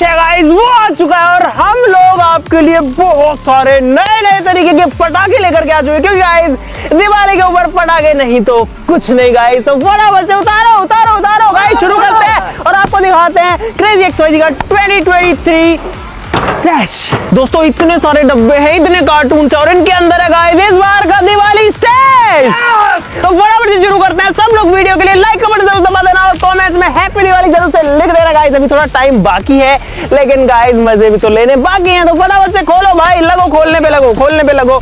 Stash है guys वो आ चुका है और हम लोग आपके लिए बहुत सारे नए नए तरीके के पटाखे लेकर के आ चुके हैं, क्योंकि गाइस दिवाली के ऊपर पटाखे नहीं तो कुछ नहीं गाइस। तो फटाफट से उतारो उतारो उतारो गाइस, शुरू करते हैं और आपको दिखाते हैं क्रेजी एक्सवाईजी का 2023 स्टैश। दोस्तों इतने सारे डब्बे हैं, इतने कार्टून और इनके अंदर है गाइस इस बार का दिवाली स्टैश। तो फटाफट से शुरू करते हैं। सब लोग वीडियो के लिए लाइक का बटन जरूर दबा देना और कमेंट्स में हैप्पी दिवाली जरूर से लिख देना गाइस। अभी थोड़ा टाइम बाकी है लेकिन गाइस मजे भी तो लेने बाकी हैं, तो फटाफट से खोलो भाई, लगो खोलने पे लगो, खोलने पे लगो।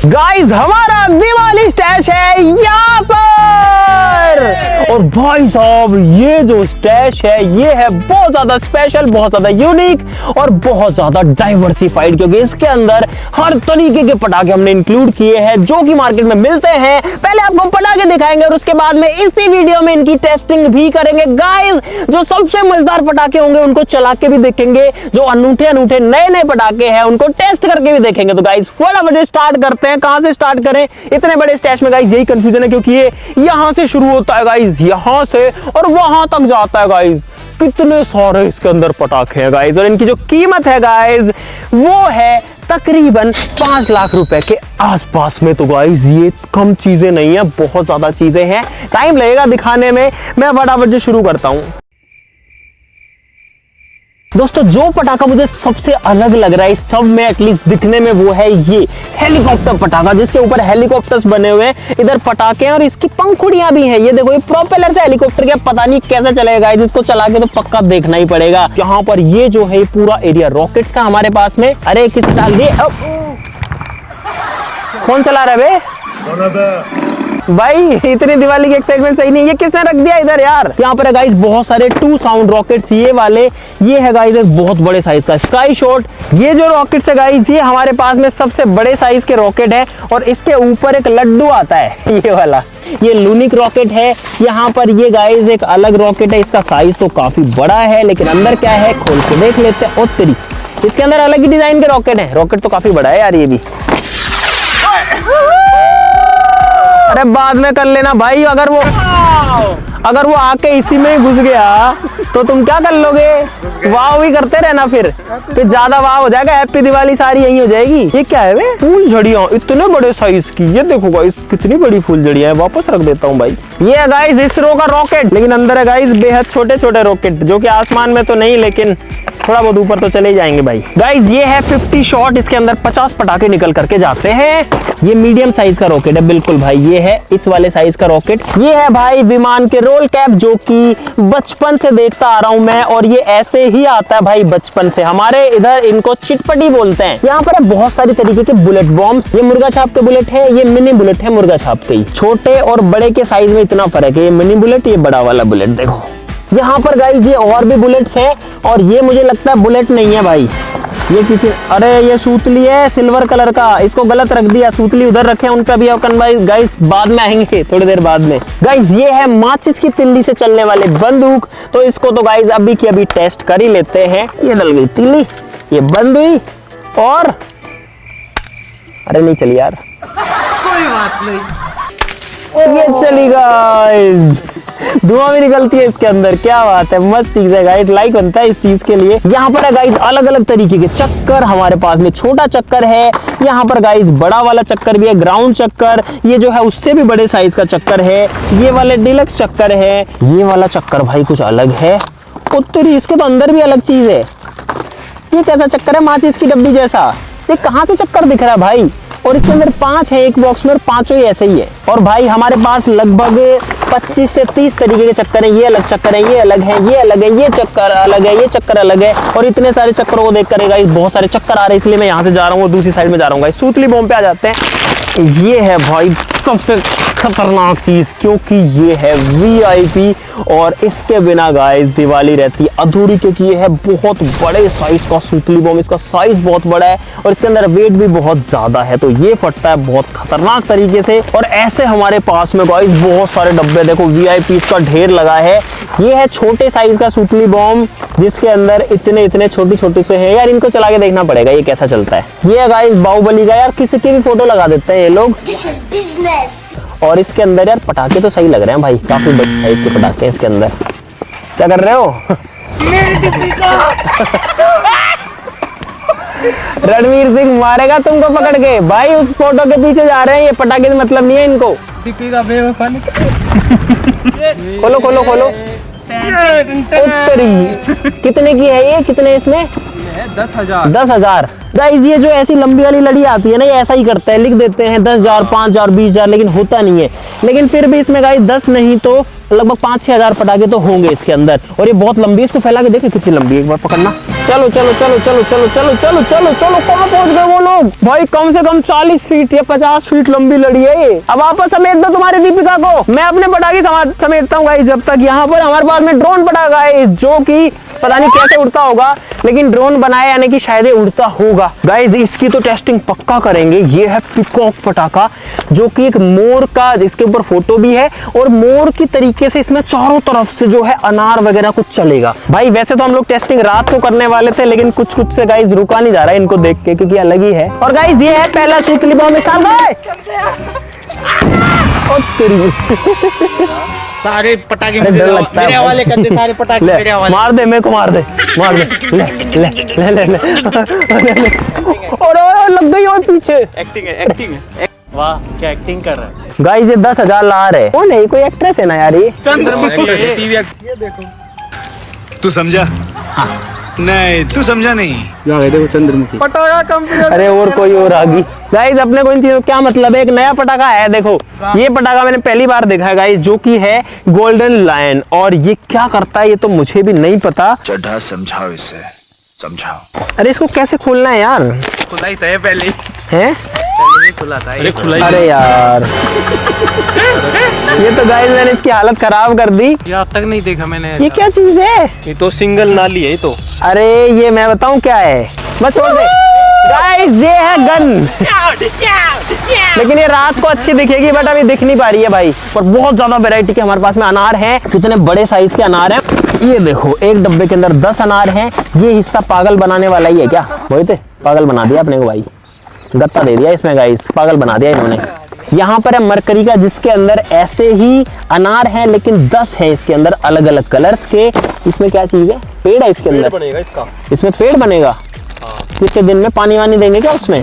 गाइस हमारा दिवाली स्टैश है यहाँ पर, और भाई साहब ये जो स्टैश है ये है बहुत ज्यादा स्पेशल, बहुत ज्यादा यूनिक और बहुत ज्यादा डाइवर्सिफाइड, क्योंकि इसके अंदर हर तरीके के पटाखे हमने इंक्लूड किए हैं जो कि मार्केट में मिलते हैं। पहले आपको पटाखे दिखाएंगे और उसके बाद में इसी वीडियो में इनकी टेस्टिंग भी करेंगे गाइस। जो सबसे मजेदार पटाखे होंगे उनको चला के भी देखेंगे, जो अनूठे अनूठे नए नए पटाखे हैं उनको टेस्ट करके भी देखेंगे। तो गाइस फटाफट से स्टार्ट करते हैं। कहां से स्टार्ट करें इतने बड़े स्टैश में गाइस, यही कंफ्यूजन है, क्योंकि ये यहां से शुरू होता है गाइस, यहां से और वहां तक जाता है गाइस। कितने सारे इसके अंदर पटाखे हैं गाइस, और इनकी जो कीमत है गाइस वो है तकरीबन 5 लाख रुपए के आसपास में। तो गाइस ये कम चीजें नहीं है, बहुत ज्यादा चीजें हैं, टाइम लगेगा दिखाने में। मैं फटाफट से शुरू करता हूं। दोस्तों जो पटाखा मुझे सबसे अलग लग रहा है इस सब में, एटलीस्ट दिखने में, वो है ये हेलीकॉप्टर पटाखा, जिसके ऊपर हेलीकॉप्टर्स बने हुए हैं। इधर पटाखे हैं और इसकी पंखुड़ियां भी हैं। ये देखो ये प्रोपेलर से हेलीकॉप्टर के, पता नहीं कैसे चलेगा, इसको चला के तो पक्का देखना ही पड़ेगा। यहाँ पर ये जो है पूरा एरिया रॉकेट्स का हमारे पास में। अरे किस डाल दिए, कौन चला रहा है बे? भाई इतनी दिवाली की एक्साइटमेंट सही नहीं, ये किसने रख दिया इधर यार। यहाँ पर है गाइस बहुत सारे 2 साउंड रॉकेट्स, ये वाले, ये है गाइस बहुत बड़े साइज का स्काई शॉट। ये जो रॉकेट्स है गाइस ये हमारे पास में सबसे बड़े साइज के रॉकेट है, और इसके ऊपर एक लड्डू आता है ये वाला, ये लूनिक रॉकेट है। यहाँ पर ये गाइस एक अलग रॉकेट है, इसका साइज तो काफी बड़ा है, लेकिन अंदर क्या है खोल के देख लेते हैं। ओ तेरी, इसके अंदर अलग ही डिजाइन के रॉकेट है, रॉकेट तो काफी बड़ा है यार ये भी। अरे बाद में कर लेना भाई, अगर वो आके इसी में ही घुस गया तो तुम क्या कर लोगे? वाव भी करते रहना, फिर ज्यादा वाव हो जाएगा, हैप्पी दिवाली सारी यही हो जाएगी। ये क्या है वे? फूल झड़ियां इतने बड़े साइज की, ये देखो गाइस कितनी बड़ी फूल झड़ियां है। वापस रख देता हूँ भाई। ये है गाइस इसरो का रॉकेट, लेकिन अंदर है गाइस बेहद छोटे छोटे रॉकेट, जो कि आसमान में तो नहीं लेकिन थोड़ा बहुत ऊपर तो चले जाएंगे भाई। गाइस ये है 50 शॉट, इसके अंदर 50 पटाखे निकल करके जाते हैं। ये मीडियम साइज का रॉकेट है बिल्कुल भाई, ये है इस वाले साइज का रॉकेट। ये है भाई विमान के रोल कैप, जो कि बचपन से देखता आ रहा हूं मैं, और ये ऐसे ही आता है भाई बचपन से। हमारे इधर इनको चिटपटी बोलते हैं। यहाँ पर है बहुत सारी तरीके के बुलेट बॉम्ब्स, ये मुर्गा छाप के बुलेट है, ये मिनी बुलेट है मुर्गा छाप के ही। छोटे और बड़े के साइज में इतना फर्क है, ये मिनी बुलेट, ये बड़ा वाला बुलेट। देखो यहाँ पर गाइस ये और भी बुलेट्स है, और ये मुझे लगता है बुलेट नहीं है भाई, ये किसी, अरे ये सूतली है सिल्वर कलर का, इसको गलत रख दिया, सूतली उधर रखे उन पे भी अपन भाई गाइस बाद में आएंगे थोड़ी देर बाद में। गाइस ये है माचिस की तिल्ली से चलने वाले बंदूक, तो इसको तो गाइस अभी की अभी टेस्ट कर ही लेते हैं। ये डल गई तिल्ली, ये बंद हुई, और अरे नहीं चली यार, कोई बात नहीं, ये चली गाइस, धुआं भी निकलती है इसके अंदर, क्या बात है, मस्त चीज है गाइस, लाइक बनता है इस चीज के लिए। यहाँ पर है गाइस अलग अलग तरीके के चक्कर, हमारे पास में छोटा चक्कर है, यहाँ पर गाइस बड़ा वाला चक्कर भी है, ग्राउंड चक्कर, ये जो है उससे भी बड़े साइज का चक्कर है, ये वाले डिलक्स चक्कर है, ये वाला चक्कर भाई कुछ अलग है, उत्तरी इसके तो अंदर भी अलग चीज है। ये कैसा चक्कर है, माचिस की डब्बी जैसा, ये कहाँ से चक्कर दिख रहा है भाई, और इसके अंदर 5 है एक बॉक्स में, और 5 ही ऐसे ही है। और भाई हमारे पास लगभग 25 से 30 तरीके के चक्कर हैं, ये अलग चक्कर है, ये अलग है, ये अलग है, ये चक्कर अलग है, ये चक्कर अलग है, और इतने सारे चक्करों को देख कर गाइस बहुत सारे चक्कर आ रहे हैं, इसलिए मैं यहाँ से जा रहा हूँ और दूसरी साइड में जा रहा हूँ गाइस। सूतली बॉम्ब पे आ जाते हैं। ये है भाई सबसे खतरनाक चीज, क्योंकि ये है VIP, और इसके बिना गाइस दिवाली रहती अधूरी, क्योंकि ये है बहुत बड़े साइज का सूतली बॉम्ब, इसका साइज बहुत बड़ा है और इसके अंदर वेट भी बहुत ज्यादा है, तो ये फटता है बहुत खतरनाक तरीके से। और ऐसे हमारे पास में गाइस बहुत सारे डब्बे, देखो VIP का ढेर लगा है। ये है छोटे साइज का सूतली बॉम्ब, जिसके अंदर इतने इतने छोटी छोटी से है यार, इनको चला के देखना पड़ेगा ये कैसा चलता है। ये है गाइस बाहुबली का, यार किसी की भी फोटो लगा देते हैं ये लोग। और इसके अंदर यार पटाखे तो सही लग रहे हैं भाई, काफी बड़े साइज के पटाखे हैं इसके अंदर। क्या कर रहे हो? रणवीर सिंह मारेगा तुमको पकड़ के भाई। उस फोटो के पीछे जा रहे हैं ये, पटाखे से मतलब नहीं है इनको। खोलो खोलो खोलो। उत्तरी कितने की है ये? कितने इसमें? 10,000। 10,000। गाइस ये जो ऐसी लंबी वाली लड़ी आती है ना, ये ऐसा ही करता है, लिख देते हैं 10,000, 5,000, 20,000, लेकिन होता नहीं है। लेकिन फिर भी इसमें गाइस 10 नहीं तो लगभग 5-6 हजार पटाखे तो होंगे इसके अंदर। और ये बहुत लंबी है, इसको फैला के देखे कितनी लंबी है, एक बार पकड़ना। चलो चलो चलो चलो चलो चलो चलो चलो चलो, कहाँ पहुंच गए वो लोग? भाई कम से कम 40 फीट या 50 फीट लंबी लड़ी है ये। अब आप समेट दो तुम्हारी दीपिका को, मैं अपने पटाखे समेटता हूँ गाइस। जब तक यहाँ पर हमारे पास में ड्रोन पटाखा है जो कि पता नहीं कैसे उड़ता होगा, लेकिन ड्रोन बनाया यानी कि शायद ये उड़ता होगा। गाइस इसकी तो टेस्टिंग पक्का करेंगे। ये है पिकॉक पटाखा, जो कि एक मोर का, जिसके ऊपर फोटो भी है, और मोर की तरीके से इसमें चारों तरफ से जो है अनार वगैरह कुछ चलेगा। भाई वैसे तो हम लोग टेस्टिंग रात को करने वाले थे, लेकिन कुछ कुछ से गाइस रुका नहीं जा रहा है इनको देख के, क्योंकि अलग ही है। और गाइस ये है पहला सूतली बम मिसाल। सारे पटाखे डर लगता है मेरे हवाले कर दे, सारे पटाखे मेरे हवाले। मार दे, मेरे को मार दे, मार दे। ले ले ले ले ले और लग गई और पीछे। एक्टिंग है, एक्टिंग है। वाह क्या एक्टिंग कर रहा है। गाइस ये 10,000 ला रहे। वो नहीं कोई एक्ट्रेस है ना यार ये। चंद्रमुखी है, टीवी। ये देखो, तू समझा? नहीं तू समझा नहीं। देखो चंद्रमुखी पटाखा कंप्यूटर। अरे और कोई और आ गई। गाइस अपने को इन चीजों क्या मतलब है? एक नया पटाखा है, देखो ये पटाखा मैंने पहली बार देखा है गाइस, जो कि है गोल्डन लायन। और ये क्या करता है ये तो मुझे भी नहीं पता। चड्ढा समझाओ इसे, समझाओ। अरे इसको कैसे खोलना है यार? खुला ही था ये पहले ही। हैं? पहले ही खुला था। अरे खुला ही। अरे यार ये तो गाइस मैंने इसकी हालत खराब कर दी। ये अब तक नहीं देखा मैंने। ये क्या चीज है? ये तो सिंगल नाली है ये तो। अरे ये मैं बताऊं क्या है, बस छोड़ दे। गाइस ये है गन, लेकिन ये रात को अच्छी दिखेगी, बट अभी दिख नहीं पा रही है भाई। और बहुत ज्यादा वैरायटी के हमारे पास में अनार हैं। कितने बड़े साइज के अनार हैं ये देखो। एक डब्बे के अंदर 10 अनार हैं। ये हिस्सा पागल बनाने वाला ही है क्या? वही थे, पागल बना दिया अपने को भाई, गत्ता दे दिया इसमें गाइस, पागल बना दिया इन्होंने। यहाँ पर है मरकरी का, जिसके अंदर ऐसे ही अनार है, लेकिन 10 है इसके अंदर अलग अलग कलर्स के। इसमें क्या चीज है? पेड़ है इसके अंदर। बनेगा इसका। इसमें पेड़ बनेगा। कितने दिन में पानी वानी देंगे क्या उसमें?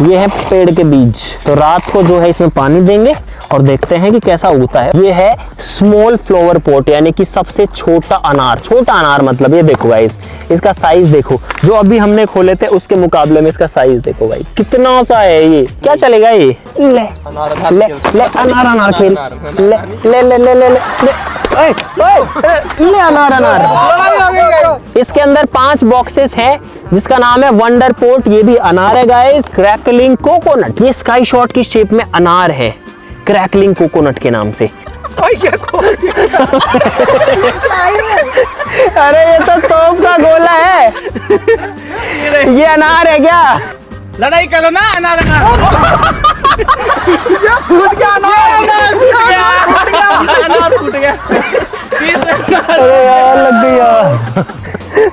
ये है पेड़ के बीज, तो रात को जो है इसमें पानी देंगे और देखते हैं कि कैसा उगता है। ये है स्मॉल फ्लावर पॉट, यानी कि सबसे छोटा अनार। छोटा अनार मतलब ये देखो गाइस, इसका साइज देखो, जो अभी हमने खोले थे उसके मुकाबले में इसका साइज देखो भाई कितना सा है। ये क्या चलेगा ये? ले ले ले अनार अनार खेल, ले ले ले ले ले ले अनार अनार। इसके अंदर 5 बॉक्सेस हैं, जिसका नाम है वंडर पोर्ट। ये भी अनार है गाइस। क्रैकलिंग कोकोनट, ये स्काई शॉट की शेप में अनार है, क्रैकलिंग कोकोनट के नाम से। अरे ये तो तोप का गोला है। ये अनार है क्या? लड़ाई करो ना, अनार अनार। फूट गया अनार, फूट गया। अरे यार लग गई यार।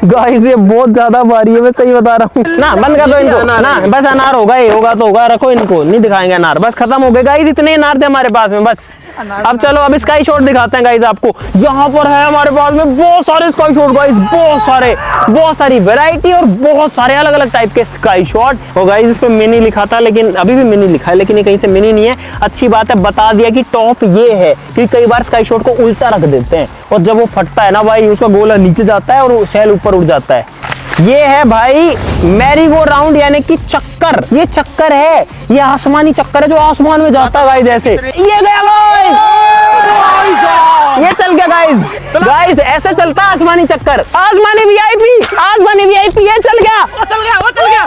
गाइस ये बहुत ज्यादा भारी है, मैं सही बता रहा हूँ ना। बंद कर दो इनको ना, बस अनार होगा, ये होगा तो होगा, रखो इनको, नहीं दिखाएंगे अनार, बस खत्म हो गए गाइस। इतने अनार थे हमारे पास में बस। अब चलो अब स्काई शॉट दिखाते हैं गाइस आपको। यहाँ पर है हमारे पास में बहुत सारे स्काई शॉट गाइस, बहुत सारी वैरायटी और बहुत सारे अलग अलग टाइप के स्काई शॉट। और गाइस इस पे मिनी लिखा था, लेकिन अभी भी मिनी लिखा है, लेकिन ये कहीं से मिनी नहीं है। अच्छी बात है, बता दिया कि टॉप ये है, क्योंकि कई बार स्काई शॉट को उल्टा रख देते हैं और जब वो फटता है ना भाई, उसका गोला नीचे जाता है और शेल ऊपर उड़ जाता है। ये है भाई मैरी गो राउंड, यानी कि चक्कर। ये चक्कर है, ये आसमानी चक्कर है जो आसमान में जाता है गाइस ऐसे। ये गया गाइस, ये चल गया गाइस। गाइस ऐसे चलता है आसमानी चक्कर, आसमानी वीआईपी, ये चल गया, वो चल गया।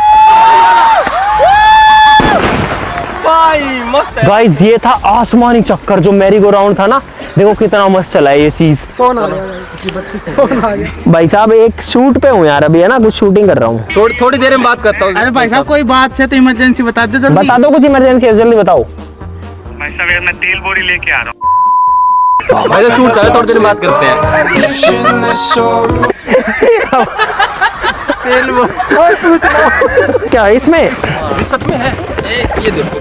भाई मस्त है गाइस ये था आसमानी चक्कर जो मैरी गो राउंड था ना। देखो कितना मस्त चला है ये चीज। कौन आ गया भाई साहब एक शूट पे हूँ यार अभी, है ना, कुछ शूटिंग कर रहा हूँ। थोड़ी देर में बात करता हूँ। अरे भाई साहब कोई बात है तो इमरजेंसी बता दो जल्दी। बता दो, कुछ इमरजेंसी है जल्दी बताओ। भाई साहब यार मैं तेल बोरी लेके आ रहा हूँ। भाई तो शूट चले, थोड़ी देर में बात करते हैं। क्या इसमें सब में है ये देखो।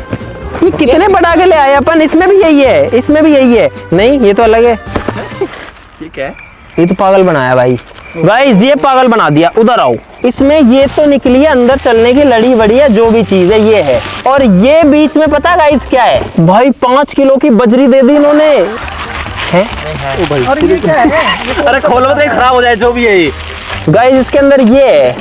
ये कितने पटाखे ले आए अपन? इसमें भी यही है, इसमें भी यही है। नहीं ये तो अलग है। ये क्या है? ये तो पागल बनाया भाई। गाइस ये पागल बना दिया। उधर आओ। इसमें ये तो निकली है अंदर चलने की लड़ी बड़ी है, जो भी चीज है ये है। और ये बीच में पता गाइस क्या है भाई, 5 किलो की बजरी दे दी इन्होंने। है? और ये क्या है? अरे खोलो तो खराब हो जाए जो भी है ये। गाइस इसके अंदर ये है,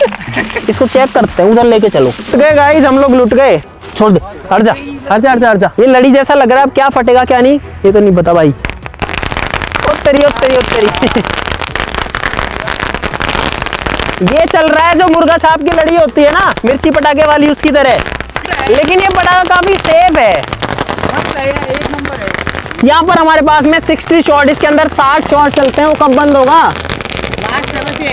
इसको चेक करते हैं। उधर लेके चलो। गए गाइस, हम लोग लुट गए। छोड़ दे, हट जा हट जा हट जा हट जा। ये लड़ी जैसा लग रहा है, अब क्या फटेगा क्या नहीं ये तो नहीं पता भाई। ओ तेरी ओ तेरी ओ तेरी। ये चल रहा है जो मुर्गा छाप की लड़ी होती है ना, मिर्ची पटाखे वाली, उसकी तरह। लेकिन ये पटाखा काफी सेफ है। एक नंबर है। यहाँ पर हमारे पास में 60 शॉट, इसके अंदर 60 शॉट चलते हैं। वो कब बंद होगा?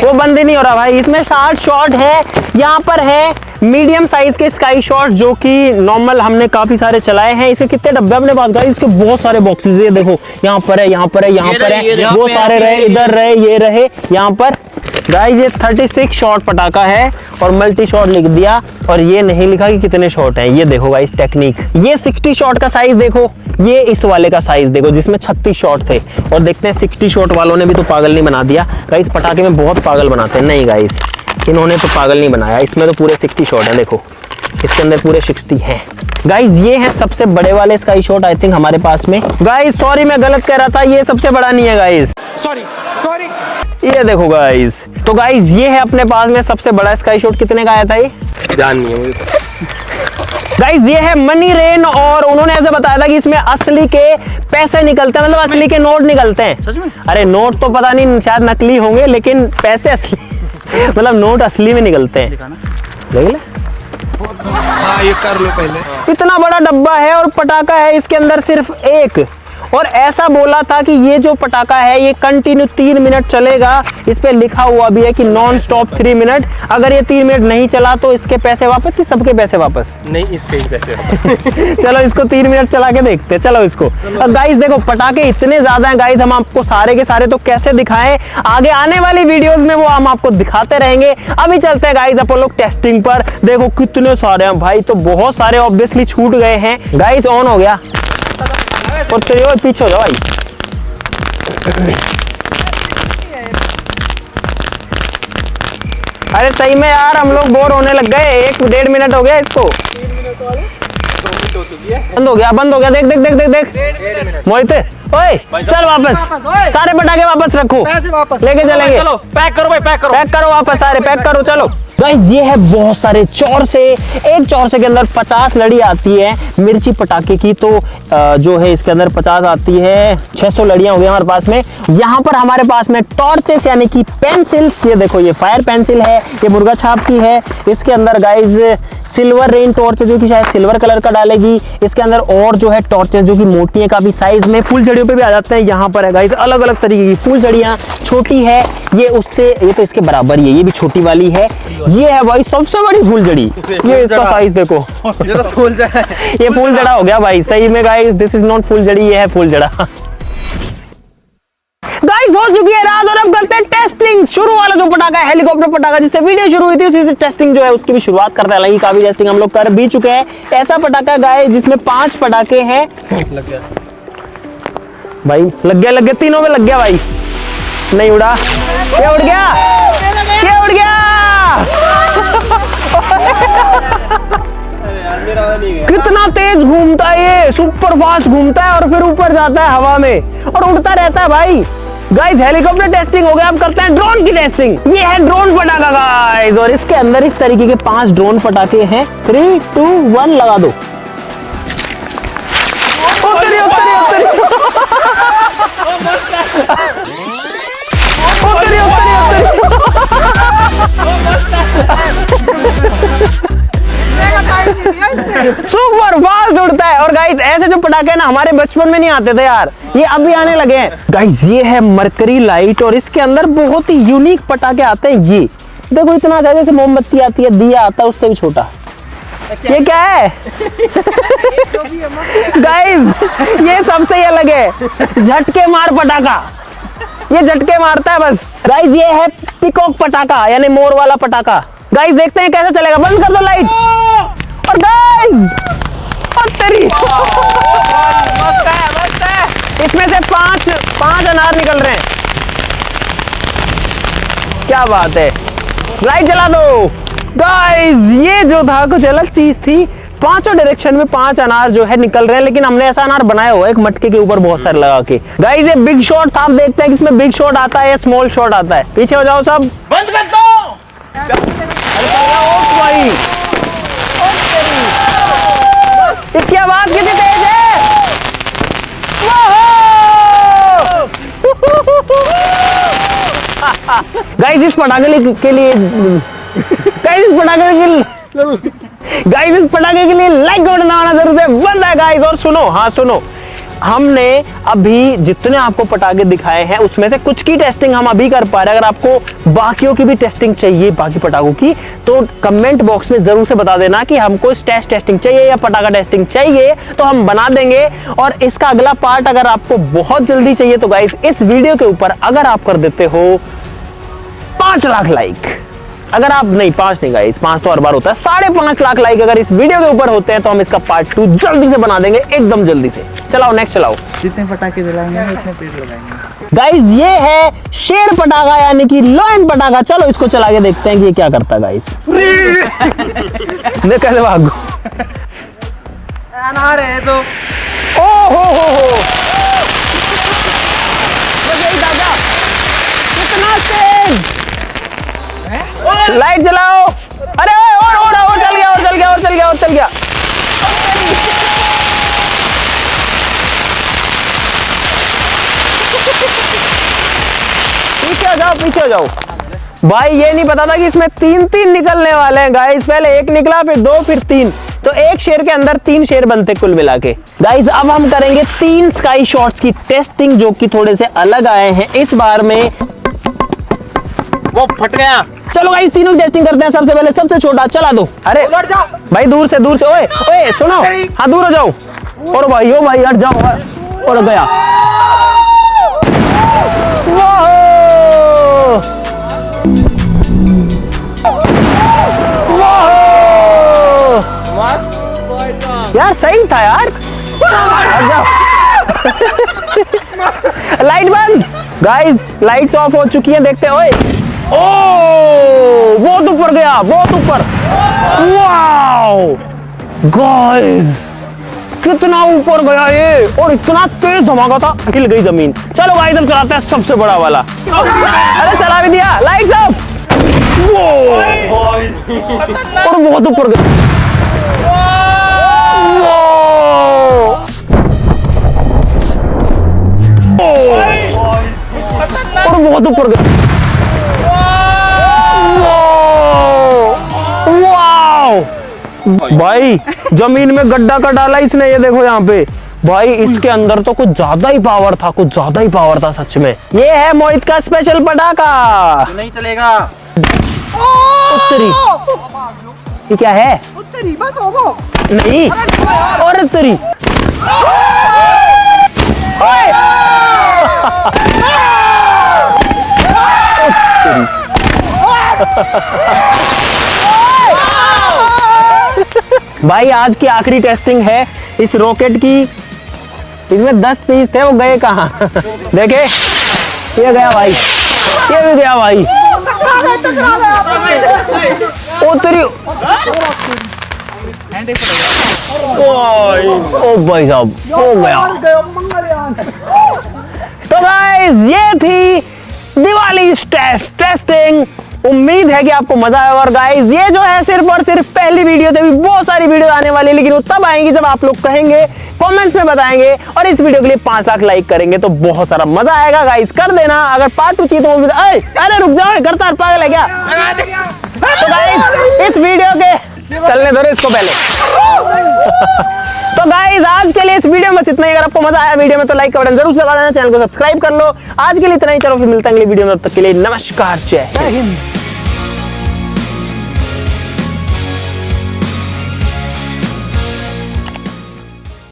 वो बंद ही नहीं हो रहा भाई। इसमें 60 शॉट है। यहाँ पर है मीडियम साइज के स्काई शॉट, जो कि नॉर्मल हमने काफी सारे चलाए हैं। इसके कितने डब्बे अपने पास गाइस, इसके बहुत सारे बॉक्सेस। ये देखो यहाँ पर है, यहाँ पर है, यहाँ पर है, वो सारे रहे, इधर रहे, ये रहे, यहाँ पर। गाइस ये 36 शॉट पटाखा है और मल्टी शॉट लिख दिया, और ये नहीं लिखा कि कितने शॉट हैं। ये देखो गाइस टेक्निक। ये 60 शॉट का साइज देखो, ये इस वाले का साइज देखो जिसमें 36 शॉट थे। और देखते हैं 60 शॉट वालों ने भी तो पागल नहीं बना दिया। गाइस पटाखे में बहुत पागल बनाते हैं। नहीं गाइस इन्होंने तो पागल नहीं बनाया, इसमें तो पूरे 60 शॉट है। देखो इसके अंदर पूरे 60 हैं। गाइस ये है सबसे बड़े वाले स्काई शॉट आई थिंक हमारे पास में। गाइस सॉरी मैं गलत कह रहा था, ये सबसे बड़ा नहीं है गाइस, सॉरी। ये देखो गाइस। तो गाइस ये है अपने पास में सबसे बड़ा स्काई शॉट। कितने का आया था ये? जान नहीं है मुझे। गाइस ये है मनी रेन, और उन्होंने ऐसे बताया था कि इसमें असली के पैसे निकलते हैं, मतलब असली के नोट निकलते हैं। सच में? अरे नोट तो पता नहीं, शायद नकली होंगे, लेकिन पैसे असली मतलब नोट असली में निकलते हैं। देख ले। हाँ ये कर लो पहले। इतना बड़ा डब्बा है और पटाखा है इसके अंदर सिर्फ एक। और ऐसा बोला था कि ये जो पटाखा है ये कंटिन्यू 3 मिनट चलेगा। इस पे लिखा हुआ भी है कि नॉन स्टॉप 3 मिनट। अगर ये 3 मिनट नहीं चला तो इसके पैसे वापस, कि सबके पैसे वापस? नहीं इसके ही पैसे। चलो इसको 3 मिनट चला के देखते हैं। चलो इसको। और गाइस देखो पटाखे इतने ज्यादा हैं गाइस, हम आपको सारे के सारे तो कैसे दिखाएं, आगे आने वाली वीडियोस में वो हम आपको दिखाते रहेंगे। अभी चलते हैं गाइस अपन लोग टेस्टिंग पर। देखो कितने सारे हैं भाई, तो बहुत सारे ऑब्वियसली छूट गए हैं। गाइस ऑन हो गया, और तेरे पीछे हो जाओ भाई। अरे सही में यार हम लोग बोर होने लग गए। 1-1.5 मिनट हो गया इसको। बंद हो गया बंद हो गया। देख देख देख देख देख मोहित, ओए चल वापस, सारे पटाखे वापस रखो, पैसे वापस लेके चलेंगे। चलो पैक करो भाई, पैक करो, पैक करो वापस, सारे पैक करो। चलो गाइस ये है बहुत सारे चौरसे। एक चौरसे के अंदर 50 लड़ी आती है मिर्ची पटाखे की। तो जो है इसके अंदर 50 आती है, 600 लड़ियां हो गई हमारे पास में। यहाँ पर हमारे पास में टॉर्चेस यानी कि पेंसिल्स। ये देखो ये फायर पेंसिल है, ये मुर्गा छाप की है। इसके अंदर गाइस सिल्वर रेन टॉर्च जो कि शायद सिल्वर कलर का डालेगी। इसके अंदर और जो है टॉर्चेस जो कि मोटी है काफी साइज में, फुल झड़ियों पे भी आ जाते हैं। यहाँ पर है गाइस अलग अलग तरीके की फुल झड़ियाँ। छोटी है ये, उससे ये तो इसके बराबर ही है, ये भी छोटी वाली है। ये है भाई सबसे बड़ी फूल जड़ी। ये इसका साइज देखो, ये तो फूल जड़ा है। ये फूल जड़ा हो गया भाई सही में गाइस। दिस इज नॉट फूल जड़ी, ये है फूल जड़ा। गाइस हो चुकी है रात और अब करते हैं टेस्टिंग। शुरू वाला जो पटाखा है हेलीकॉप्टर पटाखा, जिससे वीडियो शुरू हुई थी, उसी से टेस्टिंग जो है उसकी भी शुरुआत करते हैं। हालांकि काफी टेस्टिंग हम लोग कर भी चुके हैं। ऐसा पटाखा गाइस जिसमें 5 पटाखे हैं। लग गया भाई लग गया तीनों में लग गया भाई। नहीं उड़ा, ये उड़ गया, ये उड़ गया। कितना तेज घूमता है ये, सुपर फास्ट घूमता है और फिर ऊपर जाता है हवा में और उड़ता रहता है भाई। गाइस हेलीकॉप्टर टेस्टिंग हो गया, अब करते हैं ड्रोन की टेस्टिंग। ये है ड्रोन पटाखा गाइस, और इसके अंदर इस तरीके के 5 ड्रोन पटाखे हैं। 3, 2, 1 लगा दो। उतरी उतरी उतरी उतरी उतरी सुपर फास्ट उड़ता है। और गाइस ऐसे जो पटाखे ना हमारे बचपन में नहीं आते थे यार, ये अभी आने लगे हैं। गाइस ये है मरकरी लाइट, और इसके अंदर बहुत ही यूनिक पटाखे आते हैं। ये देखो इतना ज्यादा, जैसे मोमबत्ती आती है, दिया आता है उससे भी छोटा। ये क्या है गाइस? ये सबसे ही अलग है, झटके मार पटाखा। ये झटके मारता है बस। गाइस ये है पिकॉक पटाखा यानी मोर वाला पटाखा। गाइस देखते हैं कैसे चलेगा। बंद कर दो लाइट। और गाइस तेरी इसमें से 5 अनार निकल रहे हैं। क्या बात है, लाइट जला दो गाइस। ये जो था कुछ अलग चीज थी, पांचों डायरेक्शन में 5 अनार जो है निकल रहे हैं, लेकिन हमने ऐसा अनार बनाया हुआ है एक मटके के ऊपर बहुत सारे लगा के। गाइस ये बिग शॉट था, आप देखते हैं कि इसमें बिग शॉट आता है या स्मॉल शॉट आता है। पीछे हो जाओ सब, बंद कर दो। भाई इसकी आवाज कितनी तेज है। गाइस इस पटाखे के लिए लाइक का बटन दबाना जरूर से बंद है गाइस। और सुनो, हाँ सुनो, हमने अभी जितने आपको पटाखे दिखाए हैं उसमें से कुछ की टेस्टिंग हम अभी कर पा रहे हैं। अगर आपको बाकियों की भी टेस्टिंग चाहिए, बाकी पटाखों की, तो कमेंट बॉक्स में जरूर से बता देना कि हमको इस टेस्टिंग चाहिए या पटाखा टेस्टिंग चाहिए, तो हम बना देंगे। और इसका अगला पार्ट अगर आपको बहुत जल्दी चाहिए तो गाइस इस वीडियो के ऊपर अगर आप कर देते हो 5 लाख लाइक, अगर आप नहीं 5 नहीं गाइस, 5 तो हर बार होता है, 5.5 लाख लाइक अगर इस वीडियो के ऊपर होते हैं तो हम इसका पार्ट 2 जल्दी से बना देंगे, एकदम जल्दी से। चलाओ नेक्स्ट चलाओ। जितने पटाखे जलाएंगे उतने पेड़ लगाएंगे। गाइस ये है शेर पटाखा यानी कि लॉयन पटाखा। चलो इसको चला के देखते हैं कि ये क्या करता है गाइस। देख कैसे भागो, अनार है तो ओ हो दादा कितना तेज। लाइट जलाओ, अरे और चल गया। पीछे हो जाओ भाई। ये नहीं पता था कि इसमें 3 निकलने वाले हैं गाइस। पहले 1 निकला, फिर 2, फिर 3, तो 1 शेर के अंदर 3 शेर बनते कुल मिला के। गाइस अब हम करेंगे 3 स्काई शॉट्स की टेस्टिंग जो कि थोड़े से अलग आए हैं इस बार में। वो फट गया। चलो गाइस तीनों टेस्टिंग करते हैं। सबसे पहले सबसे छोटा चला दो। अरे भाई दूर से ओए सुनो, हाँ दूर हो जाओ। और भाई ओ भाई हट जाओ। और गया, यार सही था यार। लाइट बंद गाइस, लाइट्स ऑफ हो चुकी हैं, देखते हैं। ओए ओ बहुत ऊपर गया, बहुत ऊपर। वाओ गाइस कितना ऊपर गया ये, और इतना तेज धमाका था, हिल गई जमीन। चलो गाइस अब चलाते हैं सबसे बड़ा वाला। अरे चला भी दिया, लाइट्स ऑफ। और बहुत ऊपर गया। और बहुत ऊपर गया। भाई जमीन में गड्ढा कर डाला इसने, ये देखो यहाँ पे भाई। इसके अंदर तो कुछ ज्यादा ही पावर था, सच में। ये है मोहित का स्पेशल पटाखा। नहीं चलेगा। उत्तरी, ये क्या है? उत्तरी बस होगो नहीं, और उत्तरी। भाई आज की आखिरी टेस्टिंग है इस रॉकेट की। इसमें 10 पीस थे, वो गए कहाँ? देखे, ये गया भाई, ये भी गया भाई। उत्तरी ओ भाई साहब, हो गया। तो गाइस ये थी दिवाली टेस्टिंग। उम्मीद है कि आपको मजा आया। और गाइस ये जो है सिर्फ और सिर्फ पहली वीडियो थी, बहुत सारी वीडियो आने वाली है, लेकिन वो तब आएंगी जब आप लोग कहेंगे, कमेंट्स में बताएंगे, और इस वीडियो के लिए 5 लाख लाइक करेंगे तो बहुत सारा मजा आएगा। गाइस कर देना। अगर पार्ट 2 चाहिए तो वो भी, अरे रुक जाओ, करता पागल है क्या? तो गाइस इस वीडियो के चलने दो इसको पहले। तो गाइस आज के लिए इस वीडियो में इतना ही। अगर आपको मजा आया वीडियो में तो लाइक का बटन जरूर दबा देना, चैनल को सब्सक्राइब कर लो। आज के लिए इतना ही, चलो फिर मिलते हैं अगली वीडियो में, तब तक के लिए नमस्कार, जय हिंद।